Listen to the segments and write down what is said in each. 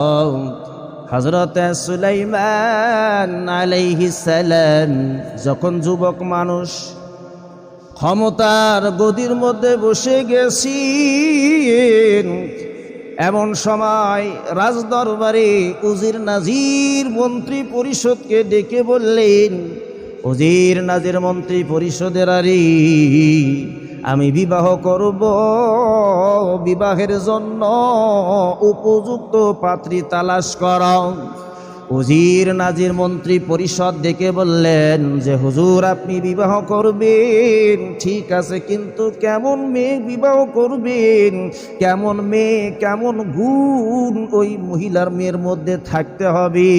হযরতে সুলাইমান আলাইহিস সালাম যখন যুবক মানুষ ক্ষমতার গদির মধ্যে বসে গেছেন, এমন সময় রাজদরবারে উজির নাজির মন্ত্রী পরিষদকে ডেকে বললেন, উজির নাজির মন্ত্রী পরিষদের আরে আমি বিবাহ করব, বিবাহের জন্য উপযুক্ত পাত্রী তালাশ করো। উজির নাজির মন্ত্রী পরিষদ ডেকে বললেন যে হুজুর আপনি বিবাহ করবেন ঠিক আছে, কিন্তু কেমন মেয়ে বিবাহ করবেন, কেমন মেয়ে কেমন গুণ ওই মহিলার মেয়ের মধ্যে থাকতে হবে।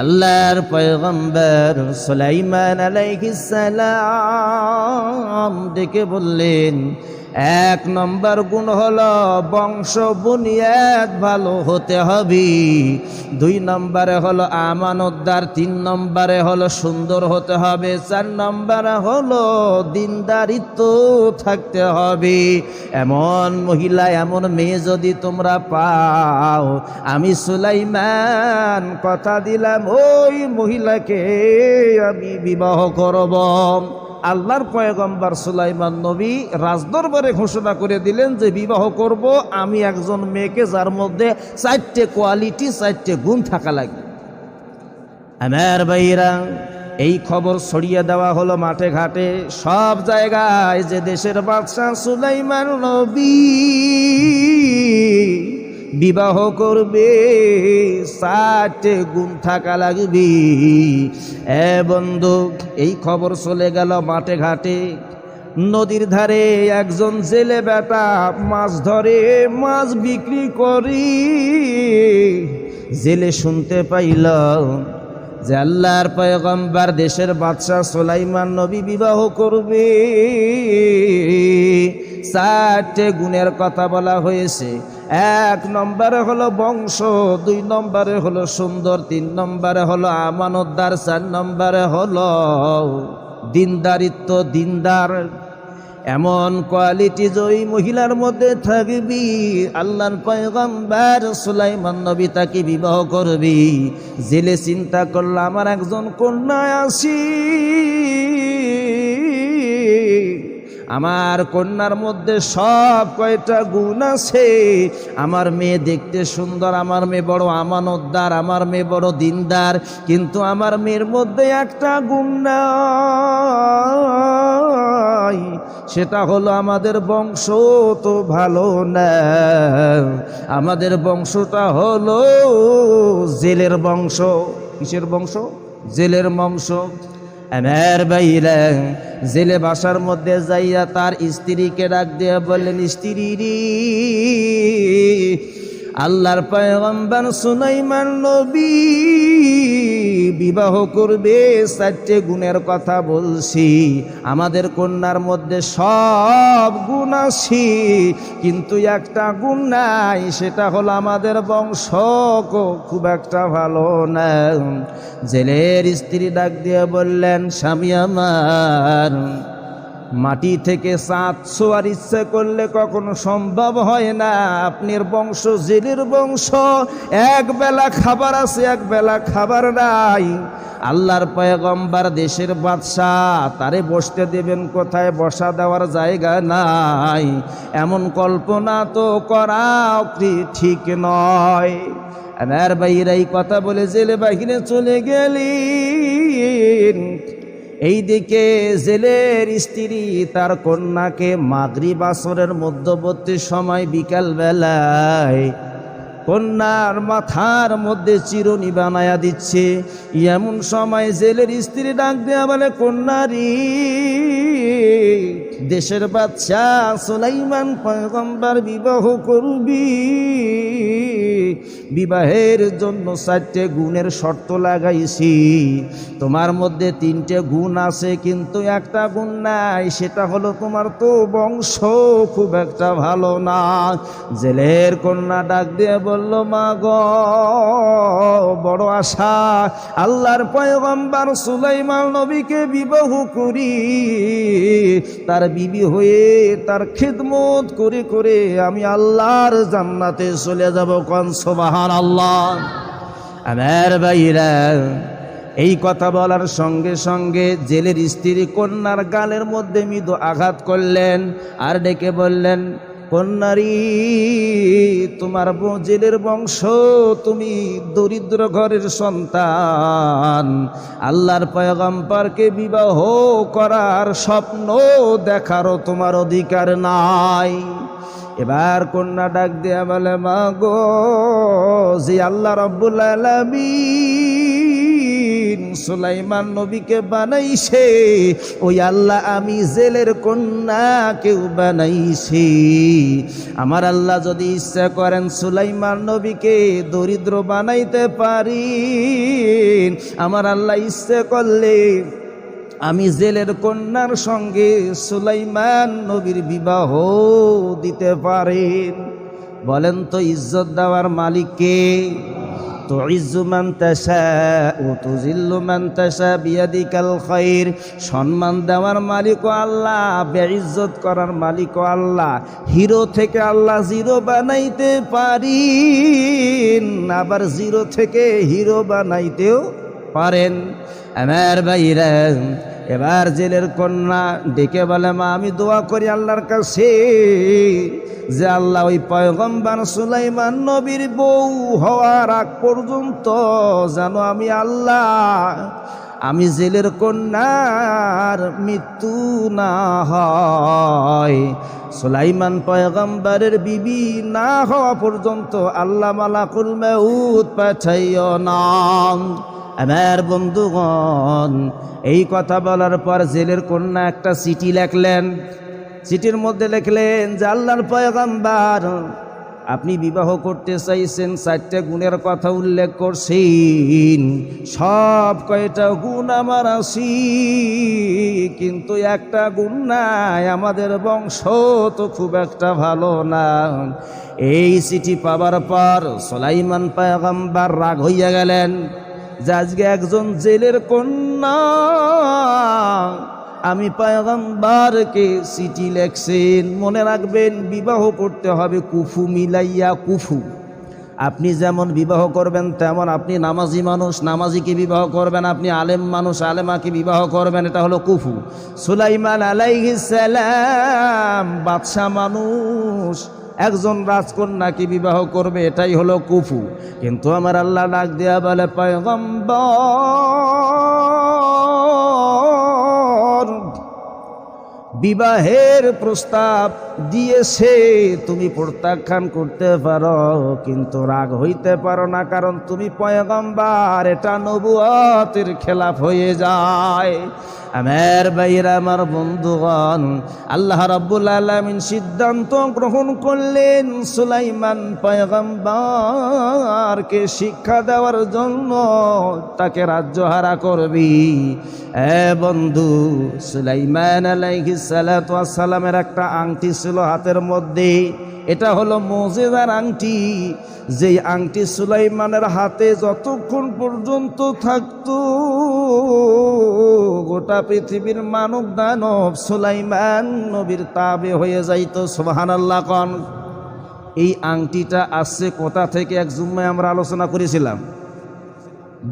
আল্লাহর পয়গম্বর সুলাইমান আলাইহিস সালাম ডেকে বললেন, এক নম্বর গুণ হলো বংশ বুনিয়াদ ভালো হতে হবে, দুই নম্বরে হলো আমানতদার, তিন নম্বরে হলো সুন্দর হতে হবে, চার নম্বরে হলো দিনদারিত্ব থাকতে হবে। এমন মহিলা এমন মেয়ে যদি তোমরা পাও, আমি সুলাইমান কথা দিলাম ওই মহিলাকে আমি বিবাহ করব। আল্লাহর পয়গম্বর সুলাইমান নবী রাজদরবারে ঘোষণা করে দিলেন যে বিবাহ করব আমি একজন মেয়েকে যার মধ্যে চারটে কোয়ালিটি, চারটে গুণ থাকা লাগে। আমার ভাইরা, এই খবর ছড়িয়ে দেওয়া হলো মাঠে ঘাটে সব জায়গায় যে দেশের বাদশাহ সুলাইমান নবী বিবাহ করবে, চারটে গুণ থাকা লাগবে। এ বন্ধু, এই খবর চলে গেল মাঠে ঘাটে। নদীর ধারে একজন জেলে বেটা মাছ ধরে, মাছ বিক্রি করি। জেলে শুনতে পাইল যে আল্লাহর পয়গম্বর দেশের বাদশাহ সুলাইমান নবী বিবাহ করবে, চারটে গুণের কথা বলা হয়েছে। এক নম্বরে হলো বংশ, দুই নম্বরে হলো সুন্দর, তিন নম্বরে হলো আমানতদার, চার নম্বরে হলো দিনদারিত্ব, দিনদার। এমন কোয়ালিটি ওই মহিলার মধ্যে থাকবি, আল্লাহর পয়গম্বর সুলাইমান নবী তাকে বিবাহ করবি। জেলে চিন্তা করলো আমার একজন কন্যা আসি, আমার কন্যার মধ্যে সব কয়টা গুণ আছে। আমার মেয়ে দেখতে সুন্দর, আমার মেয়ে বড় আমানতদার, আমার মেয়ে বড় দিনদার, কিন্তু আমার মেয়ের মধ্যে একটা গুণ নাই, সেটা হলো আমাদের বংশ তো ভালো না। আমাদের বংশটা হলো জেলের বংশ। কিসের বংশ? জেলের বংশ। আমার ভাইরা, জেলে বাসার মধ্যে যাইয়া তার স্ত্রীকে ডাক দিয়ে বললেন, স্ত্রী রে, আল্লাহর পয়গম্বর সুলাইমান নবী বিবাহ করবে, চারটে গুণের কথা বলছি। আমাদের কন্যার মধ্যে সব গুণ আছে, কিন্তু একটা গুণ নাই, সেটা হলো আমাদের বংশ খুব একটা ভালো না। জেলের স্ত্রী ডাক দিয়ে বললেন, স্বামী আমার, মাটি থেকে চাঁদ ছোঁয়ার ইচ্ছে করলে কখনো সম্ভব হয় না। আপনার বংশ জেলের বংশ, এক বেলা খাবার আছে, এক বেলা খাবার নাই। আল্লাহর পয়গম্বর দেশের বাদশাহ, তারে বসতে দেবেন কোথায়? বসা দেওয়ার জায়গা নাই। এমন কল্পনা তো করা ঠিক নয়। আমার ভাইয়েরা এই কথা বলে জেলে বাহিরে চলে গেলেন। এইদিকে জেলের স্ত্রী তার কন্যাকে মাগরিব আসরের মধ্যবর্তী সময় বিকাল বেলায় কন্যার মাথার মধ্যে চিরুনি বানায়া দিচ্ছে। এমন সময় জেলের স্ত্রী ডাক দেয়া বলে, কন্যারি, দেশের বাদশাহ সুলাইমান পয়গম্বর বিবাহ করবি, বিবাহের জন্য চারটে গুণের শর্ত লাগাইছি। তোমার মধ্যে তিনটে গুণ আছে, কিন্তু একটা গুণ নাই, সেটা হলো তোমার তো বংশ খুব একটা ভালো না। জেলের কন্যা ডাক দিয়ে বল, বলল, মা গো বড় আশা, আল্লাহর পয়গম্বর সুলাইমান নবীকে বিবাহ করি, তার বিবি হয়ে তার খিদমত করে করে আমি আল্লাহর জান্নাতে চলে যাব। কোন সুবহানাল্লাহ। আমার ভাইরা, এই কথা বলার সঙ্গে সঙ্গে জেলের স্ত্রী কন্যার গালের মধ্যে মৃদু আঘাত করলেন আর ডেকে বললেন, কন্যারি, তোমার জেলের বংশ, তুমি দরিদ্র ঘরের সন্তান, আল্লাহর পয়গম্বরকে বিবাহ করার স্বপ্ন দেখারও তোমার অধিকার নাই। এবার কন্যা ডাক দিয়া বলে, মা গো, যে আল্লাহ রাব্বুল আলামিন সুলাইমান নবীকে বানাইছে, ওই আল্লাহ আমি জেলের কন্যাকেও বানাইছি। আমার আল্লাহ যদি ইচ্ছা করেন সুলাইমান নবীকে দরিদ্র বানাইতে পারি, আমার আল্লাহ ইচ্ছা করলে আমি জেলের কন্যার সঙ্গে সুলাইমান নবীর বিবাহ দিতে পারেন। বলেন তো, ইজ্জত দেওয়ার মালিক কে? তুইজ্জু মান তাশা ওয়া তুযিল্লু মান তাশা বিয়াদিকাল খায়র। সম্মান দেওয়ার মালিকও আল্লাহ, বেইজ্জত করার মালিকও আল্লাহ। হিরো থেকে আল্লাহ জিরো বানাইতে পারেন, আবার জিরো থেকে হিরো বানাইতেও পারেন। আমার ভাইরা, এবার জেলের কন্যা ডেকে বলে, মা আমি দোয়া করি আল্লাহর কাছে যে আল্লাহ ওই পয়গম্বর সুলাইমান নবীর বউ হওয়ার আগ পর্যন্ত যেন আমি জেলের কন্যার মৃত্যু না হয়, সুলাইমান পয়গম্বরের বিবি না হওয়া পর্যন্ত আল্লাহ মালাকুল মউত পাঠাইও না। আমার বন্ধুগণ, এই কথা বলার পর জেলের কন্যা একটা চিঠি লেখলেন। চিঠির মধ্যে লিখলেন যে, আল্লাহর পয়গম্বর, আপনি বিবাহ করতে চাইছেন, 4টা গুণের কথা উল্লেখ করছেন। সব কয়টা গুণ আমার আছি, কিন্তু একটা গুণ নাই, আমাদের বংশ তো খুব একটা ভালো না। এই চিঠি পাবার পর সুলাইমান পয়গম্বর রাগ হইয়া গেলেন যে আজকে একজন জেলের কন্যা আমি পয়গম্বরকে চিঠি লেখছেন। মনে রাখবেন, বিবাহ করতে হবে কুফু মিলাইয়া। কুফু আপনি যেমন বিবাহ করবেন তেমন আপনি নামাজি মানুষ, নামাজিকে বিবাহ করবেন, আপনি আলেম মানুষ, আলেমাকে বিবাহ করবেন, এটা হলো কুফু। সুলাইমান আলাইহিস সালাম বাদশা মানুষ, একজন রাজকন্যাকে বিবাহ করবে, এটাই হলো কুফু। কিন্তু আমার আল্লাহ ডাক দেয়া বলে, পয়গম্বর বিবাহের প্রস্তাব দিয়েছে, তুমি প্রত্যাখ্যান করতে পারো, কিন্তু রাগ হইতে পারো না, কারণ তুমি পয়গম্বর, এটা নবুয়তের খেলাফ হয়ে যায়। আমার ভাইরা, আমার বন্ধুগণ, আল্লাহ রাব্বুল আলামিন সিদ্ধান্ত গ্রহণ করলেন সুলাইমান পয়গম্বরকে শিক্ষা দেওয়ার জন্য তাকে রাজ্যহারা করবি। বন্ধু, সুলাইমান আলাইহিস সালাতু ওয়াস সালামের একটা আংটি ছিল হাতের মধ্যে, এটা হলো মুজিজার আংটি। যেই আংটি সুলাইমানের হাতে যতক্ষণ পর্যন্ত থাকতো, গোটা পৃথিবীর মানব দানব সুলাইমান নবীর তাবে হয়ে যাইত। সুবহানাল্লাহ কোন। এই আংটিটা আসছে কোথা থেকে? এক জুম্মায় আমরা আলোচনা করেছিলাম,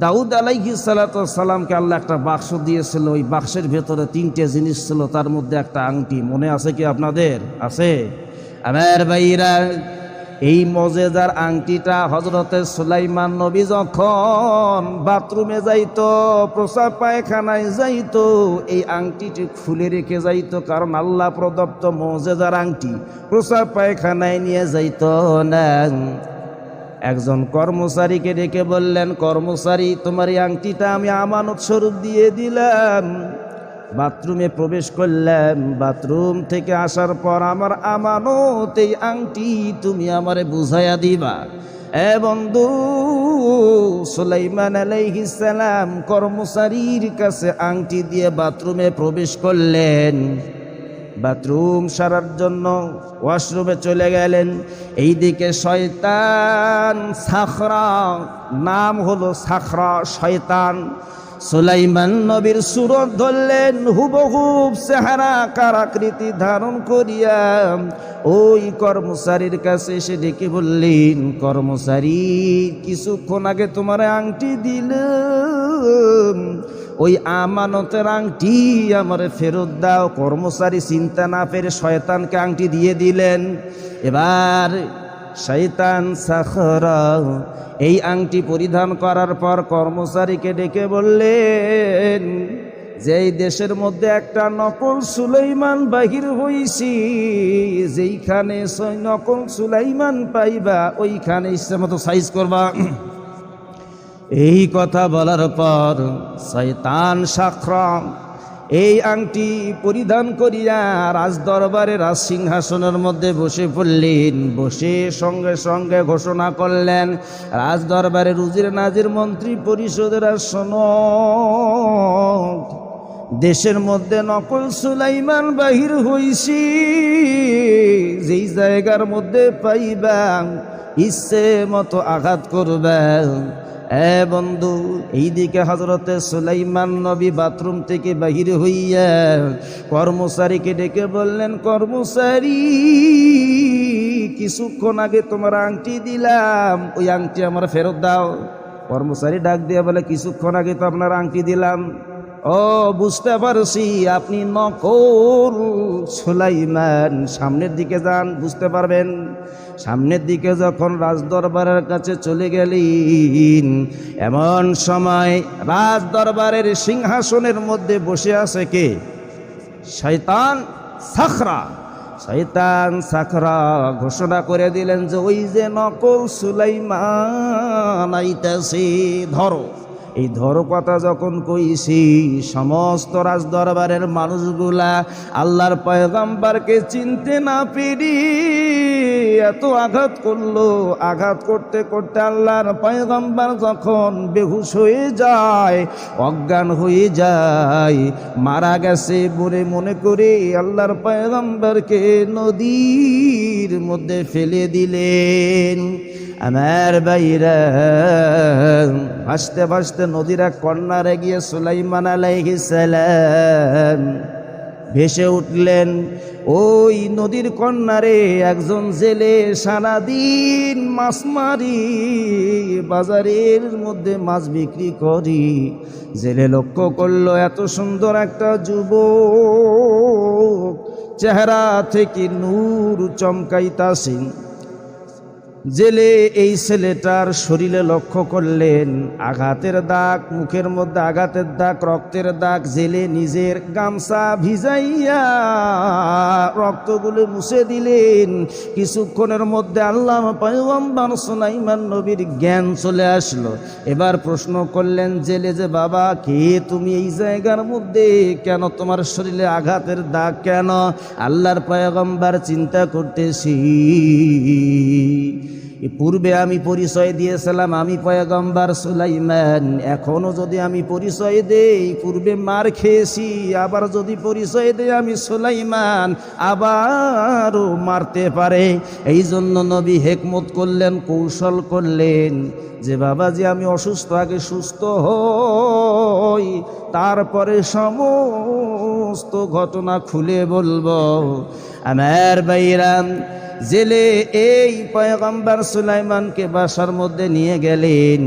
দাউদ আলাইহিস সালাতু ওয়াস সালামকে আল্লাহ একটা বাক্স দিয়েছিল, ওই বাক্সের ভেতরে 3টে জিনিস ছিল, তার মধ্যে একটা আংটি। মনে আছে কি আপনাদের? আছে? আমার ভাইরা, এই মজেদার আংটিটা হযরতে সুলাইমান নবী যখন বাথরুমে যাইতো, প্রস্রাব পায়খানায় যাইতো, এই আংটিটি খুলে রেখে যাইতো, কারণ আল্লাহ প্রদত্ত মজেদার আংটি প্রস্রাব পায়খানায় নিয়ে যাইতো না। একজন কর্মচারীকে ডেকে বললেন, কর্মচারী, তোমার এই আংটিটা আমি আমানত স্বরূপ দিয়ে দিলাম। বাথরুমে প্রবেশ করলাম, বাথরুম থেকে আসার পর আমার আমানত এই আংটি তুমি আমারে বুঝাইয়া দিবা। বন্ধু, সুলাইমান আলাইহিস সালাম কর্মচারীর কাছে আংটি দিয়ে বাথরুমে প্রবেশ করলেন। বাথরুম সারার জন্য ওয়াশরুমে চলে গেলেন। এইদিকে শয়তান সাখরা, নাম হলো সাখরা শয়তান, সুলাইমান নবীর সুরত ধরলেন, হুবহুব চেহারাকার আকৃতি ধারণ করিয়া ওই কর্মচারীর কাছে এসে ডেকে বললেন, কর্মচারী, কিছুক্ষণ আগে তোমার আংটি দিলাম, ওই আমানতের আংটি আমার ফেরত দাও। কর্মচারী চিন্তা না পেরে শয়তানকে আংটি দিয়ে দিলেন। এবার শয়তান সাখরা এই আংটি পরিধান করার পর কর্মচারীকে ডেকে বললেন যে এই দেশের মধ্যে একটা নকল সুলাইমান বাহির হইছি, যেইখানে নকল সুলাইমান পাইবা ওইখানে ইচ্ছে মতো সাইজ করবা। এই কথা বলার পর শয়তান সাখরা এই আংটি পরিধান করিয়া রাজদরবারে রাজ সিংহাসনের মধ্যে বসে পড়লেন। বসে সঙ্গে সঙ্গে ঘোষণা করলেন, রাজদরবারে উজির নাজির মন্ত্রী পরিষদের শোনো, দেশের মধ্যে নকল সুলাইমান বাহির হইছি, যেই জায়গার মধ্যে পাইবা ইচ্ছে মতো আঘাত করবে। বন্ধু, এইদিকে হযরতে সুলাইমান নবী বাথরুম থেকে বাহির হইয়া কর্মচারীকে ডেকে বললেন, কর্মচারী, কিছুক্ষণ আগে তোমার আংটি দিলাম, ওই আংটি আমার ফেরত দাও। কর্মচারী ডাক দিয়ে বলে, কিছুক্ষণ আগে তো আপনার আংটি দিলাম। ও, বুঝতে পারছি আপনি নকল সুলাইমান, সামনের দিকে যান, বুঝতে পারবেন। সামনের দিকে যখন রাজদরবারের কাছে চলে গেলেন, এমন সময় রাজদরবারের সিংহাসনের মধ্যে বসে আছে কে? শয়তান সাখরা। শয়তান সাখরা ঘোষণা করে দিলেন যে ওই যে নকল সুলাইমান আইতাছে, ধরো। এই ধরো কথা যখন কইছি, সমস্ত রাজদরবারের মানুষগুলা আল্লাহর পয়গম্বরকে চিনতে না পেরে এত আঘাত করলো। আঘাত করতে করতে আল্লাহর পয়গম্বর যখন বেহুশ হয়ে যায়, অজ্ঞান হয়ে যায়, মারা গেছে বলে মনে করে আল্লাহর পয়গম্বরকে নদীর মধ্যে ফেলে দিলেন। আমার ভাইরা, ভাসতে ভাসতে নদীর এক কর্নারে গিয়ে সুলাইমান আলাইহিস সালাম ভেসে উঠলেন। ওই নদীর কর্নারে একজন জেলে সারাদিন মাছ মারি, বাজারের মধ্যে মাছ বিক্রি করি। জেলে লক্ষ্য করলো এত সুন্দর একটা যুবক, চেহারা থেকে নূর চমকাইতাছে। জেলে এই ছেলেটার শরীরে লক্ষ্য করলেন আঘাতের দাগ, মুখের মধ্যে আঘাতের দাগ, রক্তের দাগ। জেলে নিজের গামছা ভিজাইয়া রক্তগুলো মুছে দিলেন। কিছুক্ষণের মধ্যে আল্লাহ পয়গম্বর সুলাইমান নবীর জ্ঞান চলে আসলো। এবার প্রশ্ন করলেন জেলে যে, বাবা, কে তুমি? এই জায়গার মধ্যে কেন? তোমার শরীরে আঘাতের দাগ কেন? আল্লাহর পয়গম্বর, চিন্তা করতেছি, পূর্বে আমি পরিচয় দিয়েছিলাম আমি পয়গম্বর সুলাইমান, এখনো যদি আমি পরিচয় দেই, পূর্বে মার খেয়েছি, আবার যদি পরিচয় দেই আমি সুলাইমান, আবারও মারতে পারে। এই জন্য নবী হেকমত করলেন, কৌশল করলেন যে, বাবাজি, আমি অসুস্থ, আগে সুস্থ হই, তারপরে সমস্ত ঘটনা খুলে বলবো। আমার ভাইরাম, জেলে এই পয়গম্বর সুলাইমানকে বাসার মধ্যে নিয়ে গেলেন।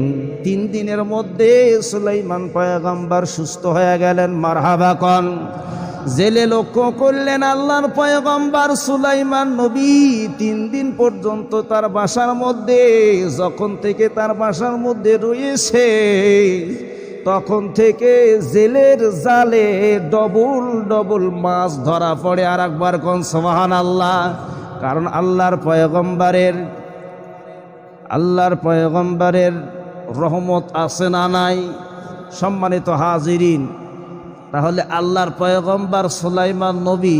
3 দিনের মধ্যে সুলাইমান পয়গম্বর সুস্থ হয়ে গেলেন। মারহাবা কন। জেলে লক্ষ্য করলেন আল্লাহর পয়গম্বর সুলাইমান নবী 3 দিন পর্যন্ত তার বাসার মধ্যে, যখন থেকে তার বাসার মধ্যে রয়েছে, তখন থেকে জেলের জালে ডবল ডবল মাছ ধরা পড়ে। আর একবার কোন সুবহানাল্লাহ। কারণ আল্লাহর পয়গম্বরের রহমত আছে না নাই? সম্মানিত হাজিরিন, তাহলে আল্লাহর পয়গম্বর সুলাইমান নবী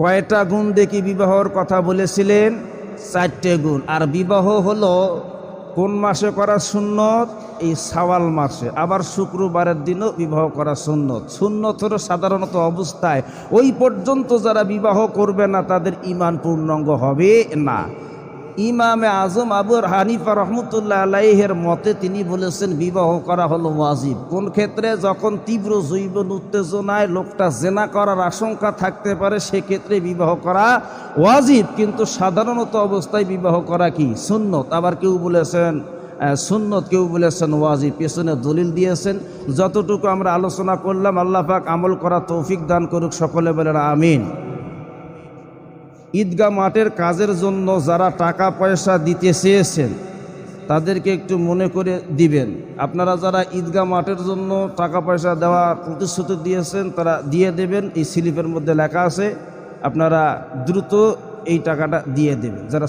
কয়টা গুণ দেখি বিবাহর কথা বলেছিলেন? 4টে গুণ। আর বিবাহ হলো কোন মাসে করা সুন্নত? এই শাওয়াল মাসে। আবার শুক্রবারের দিনও বিবাহ করা সুন্নত। সুন্নত হলো সাধারণত অবস্থায় ওই পর্যন্ত যারা বিবাহ করবে না তাদের ঈমান পূর্ণাঙ্গ হবে না। ইমামে আজম আবু হানিফা রহমতুল্লাহ আলাইহের মতে তিনি বলেছেন বিবাহ করা হলো ওয়াজিব। কোন ক্ষেত্রে? যখন তীব্র জৈবন উত্তেজনায় লোকটা জেনা করার আশঙ্কা থাকতে পারে, সেক্ষেত্রে বিবাহ করা ওয়াজিব, কিন্তু সাধারণত অবস্থায় বিবাহ করা কি? সুন্নত। আবার কেউ বলেছেন সুন্নত, কেউ বলেছেন ওয়াজিব, পেছনে দলিল দিয়েছেন। যতটুকু আমরা আলোচনা করলাম আল্লাহ পাক আমল করা তৌফিক দান করুক, সকলে বলেন আমিন। ঈদগাহ মাঠের কাজের জন্য যারা টাকা পয়সা দিতে চেয়েছেন তাদেরকে একটু মনে করে দিবেন। আপনারা যারা ঈদগাহ মাঠের জন্য টাকা পয়সা দেওয়া প্রতিশ্রুতি দিয়েছেন তারা দিয়ে দেবেন। এই স্লিপের মধ্যে লেখা আছে, আপনারা দ্রুত এই টাকাটা দিয়ে দেবেন। যারা